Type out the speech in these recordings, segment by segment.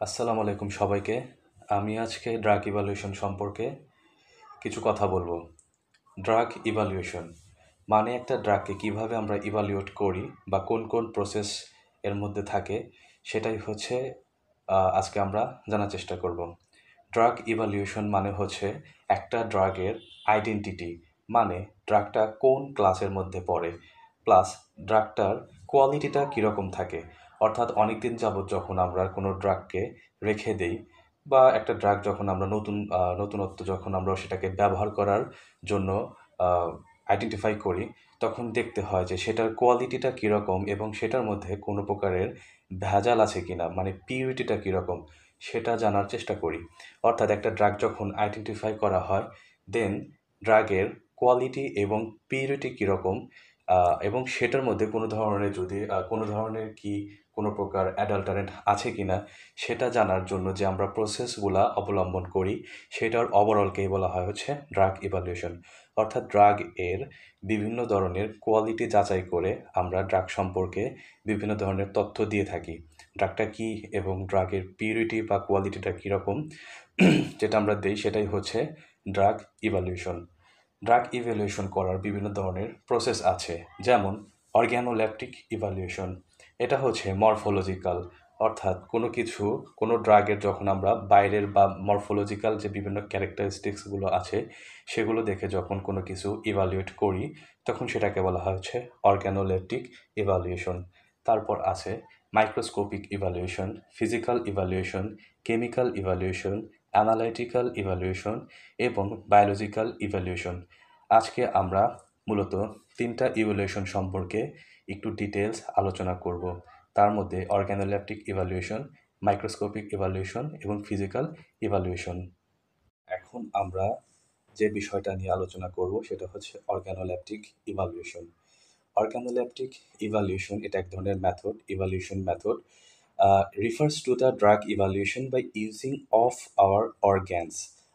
আসসালামু আলাইকুম সবাইকে। আমি আজকে ড্রাগ ইভ্যালুয়েশন সম্পর্কে কিছু কথা বলবো। ড্রাগ ইভ্যালুয়েশন মানে একটা ড্রাগকে কিভাবে আমরা ইভ্যালুয়েট করি বা কোন কোন প্রসেস এর মধ্যে থাকে সেটাই হচ্ছে আজকে আমরা জানার চেষ্টা করব। ড্রাগ ইভ্যালুয়েশন মানে হচ্ছে একটা ড্রাগের আইডেন্টিটি, মানে ড্রাগটা কোন ক্লাসের মধ্যে পড়ে, প্লাস ড্রাগটার কোয়ালিটিটা কীরকম থাকে। অর্থাৎ অনেকদিন যাবৎ যখন আমরা কোনো ড্রাগকে রেখে দেই বা একটা ড্রাগ যখন আমরা নতুনত্ব যখন আমরা সেটাকে ব্যবহার করার জন্য আইডেন্টিফাই করি, তখন দেখতে হয় যে সেটার কোয়ালিটিটা কীরকম এবং সেটার মধ্যে কোনো প্রকারের ভেজাল আছে কিনা, মানে পিউরিটিটা কীরকম সেটা জানার চেষ্টা করি। অর্থাৎ একটা ড্রাগ যখন আইডেন্টিফাই করা হয়, দেন ড্রাগের কোয়ালিটি এবং পিউরিটি কীরকম, এবং সেটার মধ্যে কোনো ধরনের কোনো প্রকার অ্যাডাল্টারেন্ট আছে কিনা সেটা জানার জন্য যে আমরা প্রসেসগুলা অবলম্বন করি, সেটার ওভারঅলকেই বলা হয় হচ্ছে ড্রাগ ইভ্যালুয়েশন। অর্থাৎ ড্রাগ এর বিভিন্ন ধরনের কোয়ালিটি যাচাই করে আমরা ড্রাগ সম্পর্কে বিভিন্ন ধরনের তথ্য দিয়ে থাকি। ড্রাগটা কী এবং ড্রাগের পিউরিটি বা কোয়ালিটিটা কীরকম যেটা আমরা দেই সেটাই হচ্ছে ড্রাগ ইভ্যালুয়েশন। ড্রাগ ইভ্যালুয়েশন করার বিভিন্ন ধরনের প্রসেস আছে, যেমন অর্গ্যানোল্যাপটিক ইভ্যালুয়েশন। এটা হচ্ছে মরফোলজিক্যাল, অর্থাৎ কোনো ড্রাগের যখন আমরা বাইরের বা মরফোলজিক্যাল যে বিভিন্ন ক্যারেক্টারিস্টিক্সগুলো আছে সেগুলো দেখে যখন কোনো কিছু ইভ্যালুয়েট করি, তখন সেটাকে বলা হয় হচ্ছে অর্গ্যানোলেপটিক ইভ্যালুয়েশন। তারপর আছে microscopic evaluation, physical evaluation, chemical evaluation, analytical evaluation এবং বায়োলজিক্যাল ইভ্যালুয়েশন। আজকে আমরা মূলত তিনটা ইভ্যালুয়েশন সম্পর্কে একটু ডিটেলস আলোচনা করব। তার মধ্যে অর্গ্যানোল্যাপটিক ইভ্যালুয়েশন, মাইক্রোস্কোপিক ইভ্যালুয়েশন এবং ফিজিক্যাল ইভ্যালুয়েশন। এখন আমরা যে বিষয়টা নিয়ে আলোচনা করব সেটা হচ্ছে অর্গ্যানোল্যাপটিক ইভ্যালুয়েশন। অর্গ্যানোল্যাপটিক ইভ্যালুয়েশন এটা এক ধরনের evaluation method refers to the drug evaluation by using of our organs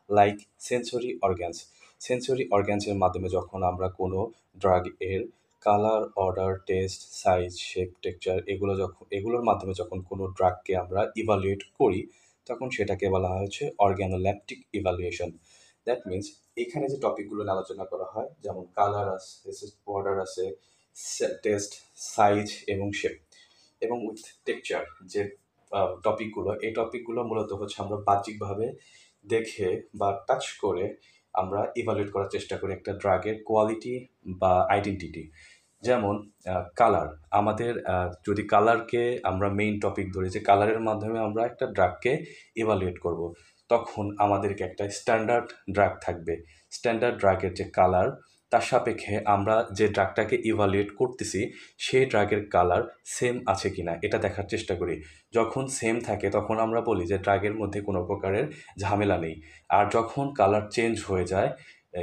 like sensory organs. Sensory অর্গ্যানসের মাধ্যমে যখন আমরা কোনো ড্রাগ এর colour, odour, taste, size, shape, texture এগুলোর মাধ্যমে যখন কোনো ড্রাগকে আমরা ইভালুয়েট করি, তখন সেটাকে বলা হয় হচ্ছে অর্গ্যানোল্যাপটিক ইভালুয়েশন। দ্যাট মিনস এখানে যে টপিকগুলো নিয়ে আলোচনা করা হয়, যেমন কালার আছে, অর্ডার আছে, টেস্ট, সাইজ এবং শেপ এবং উইথ টেক্সচার যে এই টপিকগুলো মূলত হচ্ছে আমরা বাহ্যিকভাবে দেখে বা টাচ করে আমরা ইভালুয়েট করার চেষ্টা করি একটা ড্রাগের কোয়ালিটি বা আইডেন্টিটি। যেমন কালার, আমাদের যদি কালারকে আমরা মেইন টপিক ধরি যে কালারের মাধ্যমে আমরা একটা ড্রাগকে ইভালুয়েট করব, তখন আমাদেরকে একটা স্ট্যান্ডার্ড ড্রাগ থাকবে। স্ট্যান্ডার্ড ড্রাগের যে কালার, তার সাপেক্ষে আমরা যে ড্রাগটাকে ইভালুয়েট করতেছি সেই ড্রাগের কালার সেম আছে কিনা এটা দেখার চেষ্টা করি। যখন সেম থাকে তখন আমরা বলি যে ড্রাগের মধ্যে কোনো প্রকারের ঝামেলা নেই। আর যখন কালার চেঞ্জ হয়ে যায়,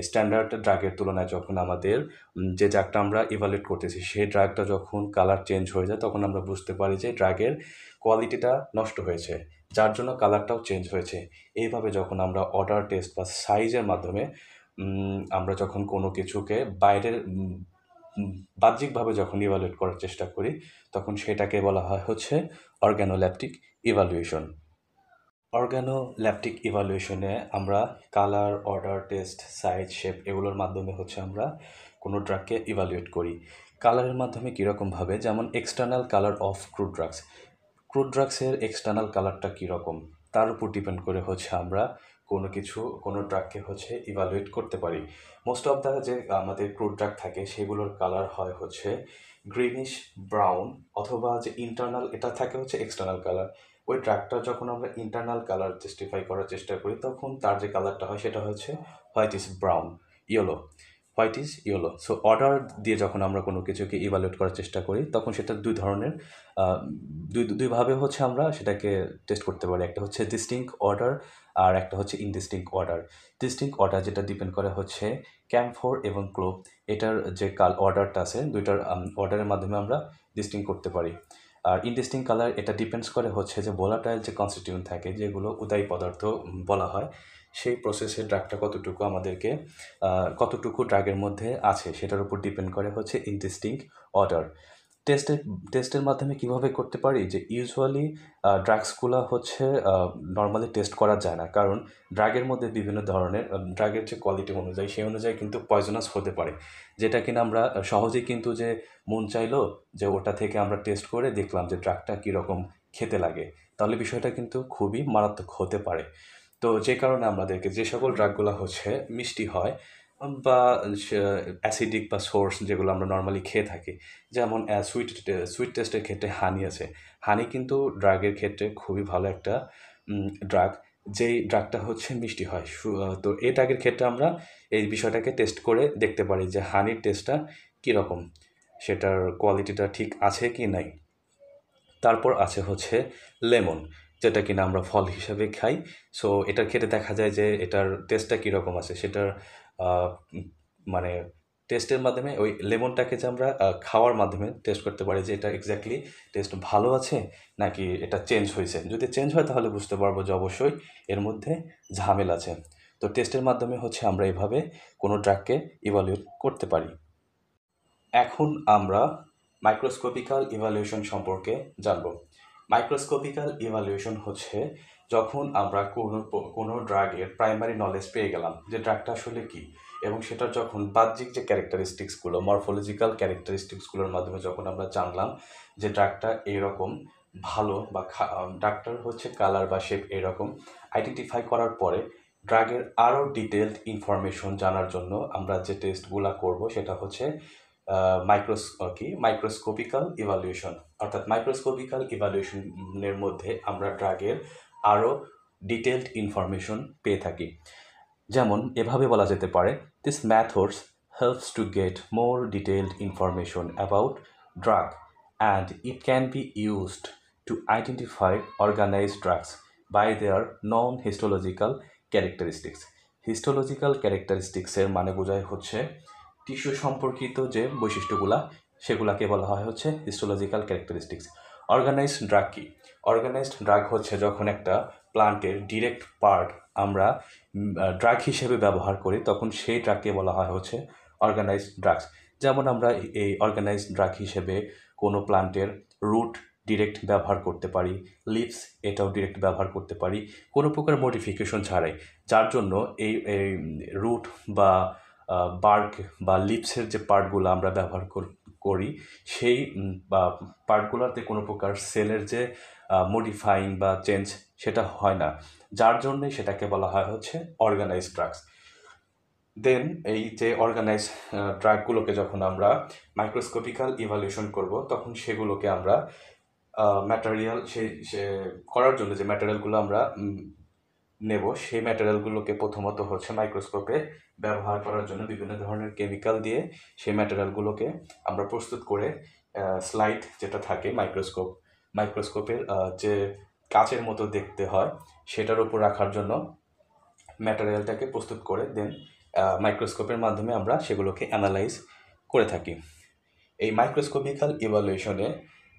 স্ট্যান্ডার্ড ড্রাগের তুলনায় যখন আমাদের যে ড্রাগটা আমরা ইভালুয়েট করতেছি সেই ড্রাগটা যখন কালার চেঞ্জ হয়ে যায়, তখন আমরা বুঝতে পারি যে ড্রাগের কোয়ালিটিটা নষ্ট হয়েছে, যার জন্য কালারটাও চেঞ্জ হয়েছে। এইভাবে যখন আমরা অর্ডার, টেস্ট বা সাইজের মাধ্যমে আমরা যখন কোনো কিছুকে বাইরের বাহ্যিকভাবে যখন ইভালুয়েট করার চেষ্টা করি, তখন সেটাকে বলা হয় হচ্ছে অর্গ্যানোল্যাপটিক ইভালুয়েশন। অর্গ্যানোল্যাপটিক ইভালুয়েশনে আমরা colour, odour, taste, size, shape এগুলোর মাধ্যমে হচ্ছে আমরা কোনো ড্রাগকে ইভালুয়েট করি। কালারের মাধ্যমে কীরকমভাবে, যেমন external colour of crude drugs. Crude ড্রাগসের এক্সটার্নাল কালারটা কীরকম তার উপর ডিপেন্ড করে হচ্ছে আমরা কোনো ড্রাগকে হচ্ছে ইভালুয়েট করতে পারি। মোস্ট অফ দ্য যে আমাদের ক্রুড ড্রাগ থাকে সেগুলোর কালার হয় হচ্ছে গ্রিনিশ ব্রাউন, অথবা যে ইন্টারনাল এটা থাকে হচ্ছে এক্সটার্নাল কালার। ওই ড্রাগটা যখন আমরা ইন্টারনাল কালার জাস্টিফাই করার চেষ্টা করি, তখন তার যে কালারটা হয় সেটা হচ্ছে white is yellow. So order দিয়ে যখন আমরা কোনো কিছুকে ইভালুয়েট করার চেষ্টা করি, তখন সেটা দুই ধরনের দুইভাবে হচ্ছে আমরা সেটাকে টেস্ট করতে পারি। একটা হচ্ছে ডিস্টিংক্ট অর্ডার আর একটা হচ্ছে ইনডিস্টিংক্ট অর্ডার। ডিস্টিংক্ট অর্ডার যেটা ডিপেন্ড করে হচ্ছে ক্যাম্ফোর এবং ক্লোভ, এটার যে অর্ডারটা আছে দুইটার অর্ডারের মাধ্যমে আমরা ডিস্টিংক্ট করতে পারি। আর ইনডিস্টিংক্ট কালার এটা ডিপেন্ডস করে হচ্ছে যে ভোলাটাইল যে কনস্টিটিউয়েন্ট থাকে, যেগুলো উদাই পদার্থ বলা হয়, সেই প্রসেসে ড্রাগটা কতটুকু ড্রাগের মধ্যে আছে সেটার উপর ডিপেন্ড করে হচ্ছে ইনডিস্টিংক্ট অর্ডার। টেস্টের টেস্টের মাধ্যমে কিভাবে করতে পারি যে ইউজুয়ালি ড্রাগসগুলো হচ্ছে নর্মালি টেস্ট করা যায় না, কারণ ড্রাগের মধ্যে বিভিন্ন ধরনের ড্রাগের যে কোয়ালিটি অনুযায়ী সেই অনুযায়ী কিন্তু পয়জনাস হতে পারে, যেটা কিনা আমরা সহজেই কিন্তু যে মন চাইলো যে ওটা থেকে আমরা টেস্ট করে দেখলাম যে ড্রাগটা কীরকম খেতে লাগে, তাহলে বিষয়টা কিন্তু খুবই মারাত্মক হতে পারে। তো যে কারণে আমাদেরকে যে সকল ড্রাগগুলো হচ্ছে মিষ্টি হয় বা অ্যাসিডিক বা সোর্স যেগুলো আমরা নর্মালি খেয়ে থাকি, যেমন সুইট টেস্টের ক্ষেত্রে হানি আছে। হানি কিন্তু ড্রাগের ক্ষেত্রে খুবই ভালো একটা ড্রাগ, যেই ড্রাগটা হচ্ছে মিষ্টি হয়। তো এই ড্রাগের ক্ষেত্রে আমরা এই বিষয়টাকে টেস্ট করে দেখতে পারি যে হানির টেস্টটা কীরকম, সেটার কোয়ালিটিটা ঠিক আছে কি নাই। তারপর আছে হচ্ছে লেমন, যেটা কিনা আমরা ফল হিসাবে খাই। সো এটার ক্ষেত্রে দেখা যায় যে এটার টেস্টটা কীরকম আছে সেটার মানে টেস্টের মাধ্যমে ওই লেমনটাকে যে আমরা খাওয়ার মাধ্যমে টেস্ট করতে পারি যে এটা এক্স্যাক্টলি টেস্ট ভালো আছে নাকি এটা চেঞ্জ হয়েছে। যদি চেঞ্জ হয় তাহলে বুঝতে পারবো যে অবশ্যই এর মধ্যে ঝামেলা আছে। তো টেস্টের মাধ্যমে হচ্ছে আমরা এভাবে কোনো ড্রাগকে ইভালুয়েট করতে পারি। এখন আমরা মাইক্রোস্কোপিক্যাল ইভালুয়েশন সম্পর্কে জানব। মাইক্রোস্কোপিক্যাল ইভালুয়েশন হচ্ছে যখন আমরা কোনো ড্রাগের প্রাইমারি নলেজ পেয়ে গেলাম যে ড্রাগটা আসলে কী, এবং সেটার যখন বাহ্যিক যে ক্যারেক্টারিস্টিক্সগুলো, মরফোলজিক্যাল ক্যারেক্টারিস্টিক্সগুলোর মাধ্যমে যখন আমরা জানলাম যে ড্রাগটা এইরকম ভালো বা ড্রাগটার হচ্ছে কালার বা শেপ এরকম আইডেন্টিফাই করার পরে ড্রাগের আরও ডিটেলড ইনফরমেশন জানার জন্য আমরা যে টেস্টগুলো করব সেটা হচ্ছে মাইক্রোস্কোপিক্যাল ইভালুয়েশন। অর্থাৎ মাইক্রোস্কোপিক্যাল ইভালুয়েশনের মধ্যে আমরা ড্রাগের আরও ডিটেলড ইনফরমেশন পেয়ে থাকি। যেমন এভাবে বলা যেতে পারে, this methods helps to get more detailed information about drug and it can be used to identify organised drugs by their non histological characteristics. Histological ক্যারেক্টারিস্টিক্সের মানে বোঝায় হচ্ছে টিস্যু সম্পর্কিত যে বৈশিষ্ট্যগুলা, সেগুলাকে বলা হয় হচ্ছে হিস্টোলজিক্যাল ক্যারেক্টারিস্টিক্স। অর্গানাইজড ড্রাগ কি? অর্গানাইজড ড্রাগ হচ্ছে যখন একটা প্লান্টের ডিরেক্ট পার্ট আমরা ড্রাগ হিসেবে ব্যবহার করি, তখন সেই ড্রাগকে বলা হয় হচ্ছে অর্গানাইজড ড্রাগস। যেমন আমরা এই অর্গানাইজড ড্রাগ হিসেবে কোনো প্লান্টের রুট ডিরেক্ট ব্যবহার করতে পারি, লিভস এটাও ডিরেক্ট ব্যবহার করতে পারি কোনো প্রকার মডিফিকেশন ছাড়াই, যার জন্য এই রুট বা বার্ক বা লিভসের যে পার্টগুলো আমরা ব্যবহার করি সেই পার্টগুলোতে কোনো প্রকার সেলের যে মডিফাইং বা চেঞ্জ সেটা হয় না, যার জন্যে সেটাকে বলা হয় হচ্ছে অর্গানাইজড ড্রাগস। দেন এই যে অর্গানাইজড ড্রাগগুলোকে যখন আমরা মাইক্রোস্কোপিক্যাল ইভালুয়েশন করব, তখন সেগুলোকে আমরা ম্যাটেরিয়াল সে করার জন্য যে ম্যাটেরিয়ালগুলো আমরা নেব, সেই ম্যাটেরিয়ালগুলোকে প্রথমত হচ্ছে মাইক্রোস্কোপে ব্যবহার করার জন্য বিভিন্ন ধরনের কেমিক্যাল দিয়ে সেই ম্যাটেরিয়ালগুলোকে আমরা প্রস্তুত করে স্লাইড যেটা থাকে মাইক্রোস্কোপের যে কাচের মতো দেখতে হয় সেটার উপর রাখার জন্য ম্যাটেরিয়ালটাকে প্রস্তুত করে দেন মাইক্রোস্কোপের মাধ্যমে আমরা সেগুলোকে অ্যানালাইজ করে থাকি। এই মাইক্রোস্কোপিক্যাল ইভালুয়েশনে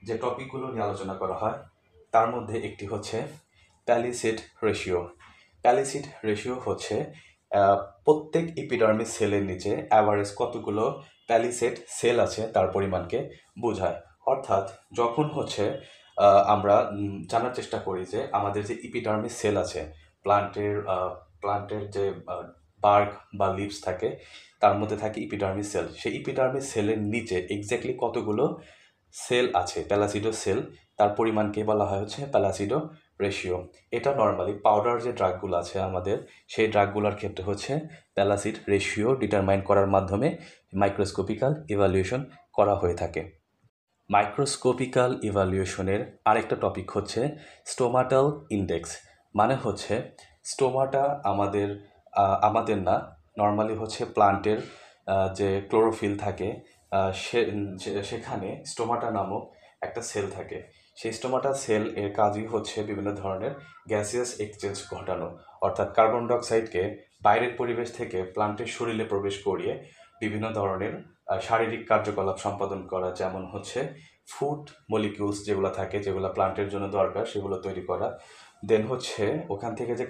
যে টপিকগুলো নিয়ে আলোচনা করা হয় তার মধ্যে একটি হচ্ছে প্যালিসেড রেশিও। প্যালিসেড রেশিও হচ্ছে প্রত্যেক ইপিডার্মিস সেলের নিচে অ্যাভারেজ কতগুলো প্যালিসেড সেল আছে তার পরিমাণকে বোঝায়। অর্থাৎ যখন হচ্ছে আমরা জানার চেষ্টা করি যে আমাদের যে ইপিডার্মিস সেল আছে, প্লান্টের যে বার্ক বা লিভস থাকে তার মধ্যে থাকে ইপিডার্মিস সেল, সেই ইপিডার্মিস সেলের নিচে এক্স্যাক্টলি কতগুলো সেল আছে প্যালাসিডো সেল, তার পরিমাণকে বলা হয় হচ্ছে প্যালাসিডো রেশিও। এটা নর্মালি পাউডার যে ড্রাগগুলো আছে আমাদের, সেই ড্রাগগুলোর ক্ষেত্রে হচ্ছে প্যালাসিড রেশিও ডিটারমাইন করার মাধ্যমে মাইক্রোস্কোপিক্যাল ইভালুয়েশন করা হয়ে থাকে। মাইক্রোস্কোপিক্যাল ইভালুয়েশনের আরেকটা টপিক হচ্ছে স্টোমাটাল ইন্ডেক্স। মানে হচ্ছে স্টোমাটা আমাদের না, নর্মালি হচ্ছে প্লান্টের যে ক্লোরোফিল থাকে সেখানে স্টোমাটা নামক একটা সেল থাকে। সেই স্টোমাটা সেল এর কাজই হচ্ছে বিভিন্ন ধরনের গ্যাসিয়াস এক্সচেঞ্জ ঘটানো, অর্থাৎ কার্বন ডাইঅক্সাইডকে বাইরের পরিবেশ থেকে প্লান্টের শরীরে প্রবেশ করিয়ে বিভিন্ন ধরনের শারীরিক কার্যকলাপ সম্পাদন করা, যেমন হচ্ছে ফুড মলিকিউলস যেগুলো থাকে, যেগুলো প্লান্টের জন্য দরকার, সেগুলো তৈরি করা। দেন হচ্ছে ওখান থেকে যে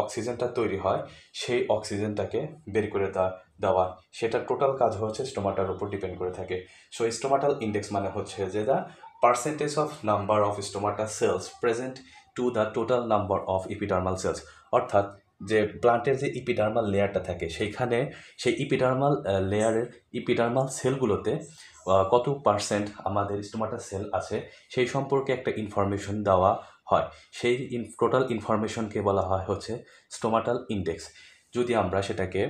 অক্সিজেনটা তৈরি হয় সেই অক্সিজেনটাকে বের করে দেওয়া দেওয়া, সেটার টোটাল কাজ হচ্ছে স্টোমাটার উপর ডিপেন্ড করে থাকে। সো স্টোমাটাল ইন্ডেক্স মানে হচ্ছে যে the percentage of number of stomata cells present to the total number of epidermal cells. অর্থাৎ যে প্লান্টের যে ইপিডার্মাল লেয়ারটা থাকে সেইখানে সেই ইপিডার্মাল লেয়ারের ইপিডার্মাল সেলগুলোতে কত পার্সেন্ট আমাদের স্টোমাটা সেল আছে সেই সম্পর্কে একটা ইনফরমেশন দেওয়া হয়। সেই টোটাল ইনফরমেশনকে বলা হয় হচ্ছে স্টোমাটাল ইন্ডেক্স। যদি আমরা সেটাকে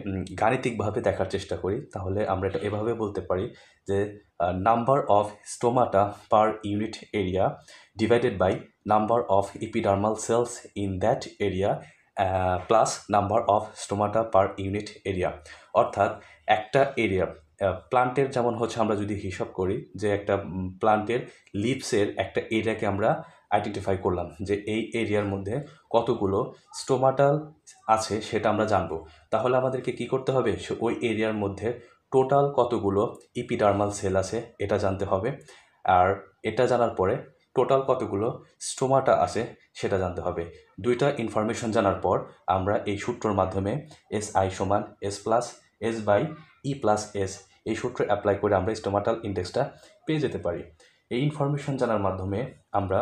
গাণিতিকভাবে দেখার চেষ্টা করি তাহলে আমরা এটা এভাবে বলতে পারি যে number of stomata per unit area divided by number of epidermal cells in that area plus number of stomata per unit area. অর্থাৎ একটা এরিয়া প্লান্টের যেমন হচ্ছে আমরা যদি হিসাব করি যে একটা প্লান্টের লিভসের একটা এরিয়াকে আমরা আইডেন্টিফাই করলাম যে এই এরিয়ার মধ্যে কতগুলো স্টোমাটাল আছে সেটা আমরা জানবো। তাহলে আমাদেরকে কি করতে হবে, ওই এরিয়ার মধ্যে টোটাল কতগুলো ইপিডার্মাল সেল আছে এটা জানতে হবে। আর এটা জানার পরে টোটাল কতগুলো স্টোমাটা আছে সেটা জানতে হবে। দুইটা ইনফরমেশন জানার পর আমরা এই সূত্রর মাধ্যমে SI সমান S plus S by E plus S এই সূত্র অ্যাপ্লাই করে আমরা স্টোমাটাল ইন্ডেক্সটা পেয়ে যেতে পারি। এই ইনফরমেশন জানার মাধ্যমে আমরা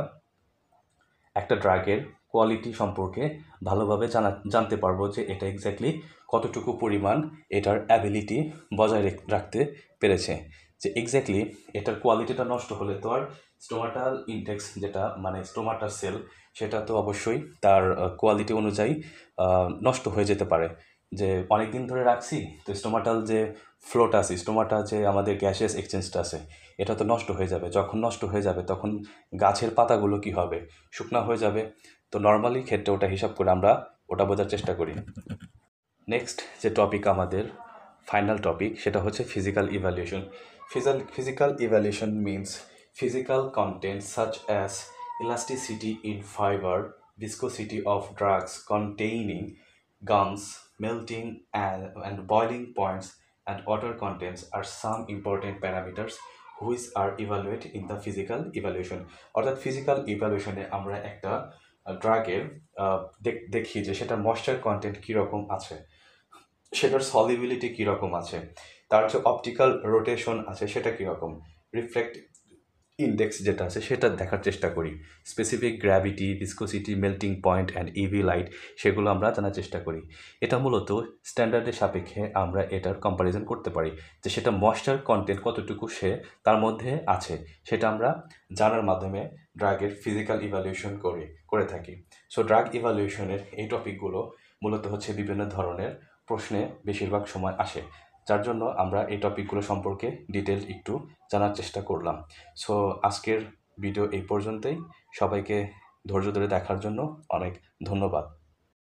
একটা ড্রাগের কোয়ালিটি সম্পর্কে ভালোভাবে জানতে পারবো যে এটা এক্স্যাক্টলি কতটুকু পরিমাণ এটার অ্যাবিলিটি বজায় রাখতে পেরেছে। যে এক্স্যাক্টলি এটার কোয়ালিটিটা নষ্ট হলে তো আর স্টোমাটাল ইন্ডেক্স যেটা মানে স্টোমাটার সেল সেটা তো অবশ্যই তার কোয়ালিটি অনুযায়ী নষ্ট হয়ে যেতে পারে। যে অনেক দিন ধরে রাখছি তো স্টোমাটাল যে ফ্লোটা আছে, স্টোমাটা যে আমাদের গ্যাসেস এক্সচেঞ্জটা আছে এটা তো নষ্ট হয়ে যাবে। যখন নষ্ট হয়ে যাবে তখন গাছের পাতাগুলো কি হবে, শুকনা হয়ে যাবে। তো নর্মালি ক্ষেত্রে ওটা হিসাব করে আমরা ওটা বোঝার চেষ্টা করি। নেক্সট যে টপিক আমাদের ফাইনাল টপিক সেটা হচ্ছে physical evaluation. Physical evaluation means physical contents such as elasticity in fiber, viscosity of drugs containing gums, melting and boiling points, and water contents are some important parameters which are evaluated in the physical evaluation. অর্থাৎ physical ইভ্যালুয়েশনে আমরা একটা ড্রাগের দেখি যে সেটার moisture content কীরকম আছে, সেটার সলিবিলিটি কীরকম আছে, তার যে অপটিক্যাল রোটেশন আছে সেটা কীরকম, রিফ্লেক্ট ইন্ডেক্স যেটা আছে সেটা দেখার চেষ্টা করি, specific gravity, viscosity, melting point and EV light সেগুলো আমরা জানার চেষ্টা করি। এটা মূলত স্ট্যান্ডার্ডের সাপেক্ষে আমরা এটার কম্প্যারিজন করতে পারি যে সেটা ময়েশ্চার কন্টেন্ট কতটুকু সে তার মধ্যে আছে সেটা আমরা জানার মাধ্যমে ড্রাগের ফিজিক্যাল ইভ্যালুয়েশন করে থাকি। সো ড্রাগ ইভ্যালুয়েশনের এই টপিকগুলো মূলত হচ্ছে বিভিন্ন ধরনের প্রশ্নে বেশিরভাগ সময় আসে, যার জন্য আমরা এই টপিকগুলো সম্পর্কে ডিটেল একটু জানার চেষ্টা করলাম। সো আজকের ভিডিও এই পর্যন্তই। সবাইকে ধৈর্য ধরে দেখার জন্য অনেক ধন্যবাদ।